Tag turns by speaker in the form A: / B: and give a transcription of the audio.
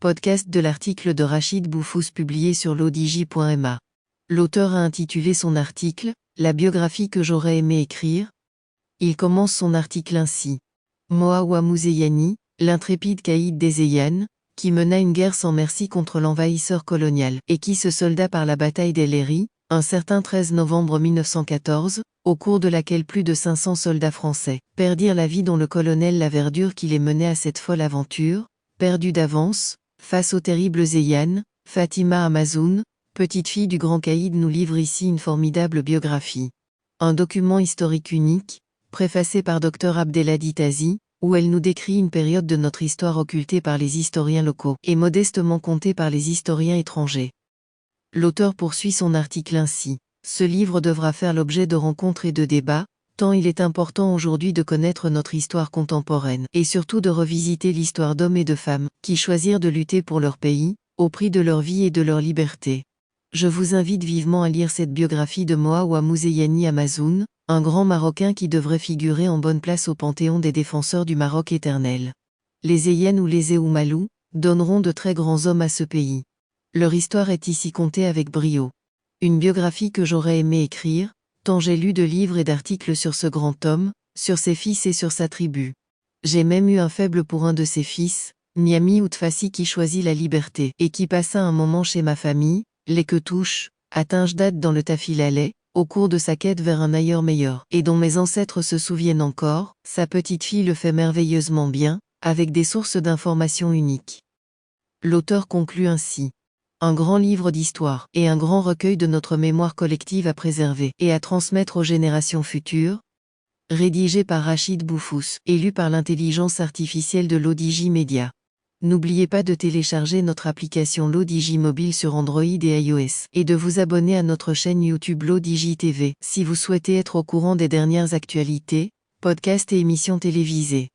A: podcast de l'article de Rachid Boufous publié sur lodj.ma. L'auteur a intitulé son article « La biographie que j'aurais aimé écrire ». Il commence son article ainsi. Moawamou Zeyani, l'intrépide caïd des Zeyane, qui mena une guerre sans merci contre l'envahisseur colonial et qui se solda par la bataille d'El Eri, un certain 13 novembre 1914, au cours de laquelle plus de 500 soldats français perdirent la vie dont le colonel Laverdure qui les menait à cette folle aventure, perdu d'avance, face aux terribles Zeyane, Fatima Amazoun, petite fille du grand caïd nous livre ici une formidable biographie. Un document historique unique, préfacé par Dr Abdelhadi Tazi, où elle nous décrit une période de notre histoire occultée par les historiens locaux et modestement contée par les historiens étrangers. L'auteur poursuit son article ainsi. Ce livre devra faire l'objet de rencontres et de débats, tant il est important aujourd'hui de connaître notre histoire contemporaine et surtout de revisiter l'histoire d'hommes et de femmes qui choisirent de lutter pour leur pays, au prix de leur vie et de leur liberté. Je vous invite vivement à lire cette biographie de Moawamou Zeyani Amazoun, un grand Marocain qui devrait figurer en bonne place au panthéon des défenseurs du Maroc éternel. Les Zeyane ou les Zéoumalou donneront de très grands hommes à ce pays. Leur histoire est ici contée avec brio. Une biographie que j'aurais aimé écrire, tant j'ai lu de livres et d'articles sur ce grand homme, sur ses fils et sur sa tribu. J'ai même eu un faible pour un de ses fils, Niami Outfassi qui choisit la liberté et qui passa un moment chez ma famille, les Ketouches, à Tinjdad dans le Tafilalais, au cours de sa quête vers un ailleurs meilleur, et dont mes ancêtres se souviennent encore, sa petite fille le fait merveilleusement bien, avec des sources d'informations uniques. L'auteur conclut ainsi. Un grand livre d'histoire et un grand recueil de notre mémoire collective à préserver et à transmettre aux générations futures. Rédigé par Rachid Boufous et lu par l'intelligence artificielle de Lodj Media. N'oubliez pas de télécharger notre application Lodj mobile sur Android et iOS et de vous abonner à notre chaîne YouTube Lodj TV si vous souhaitez être au courant des dernières actualités, podcasts et émissions télévisées.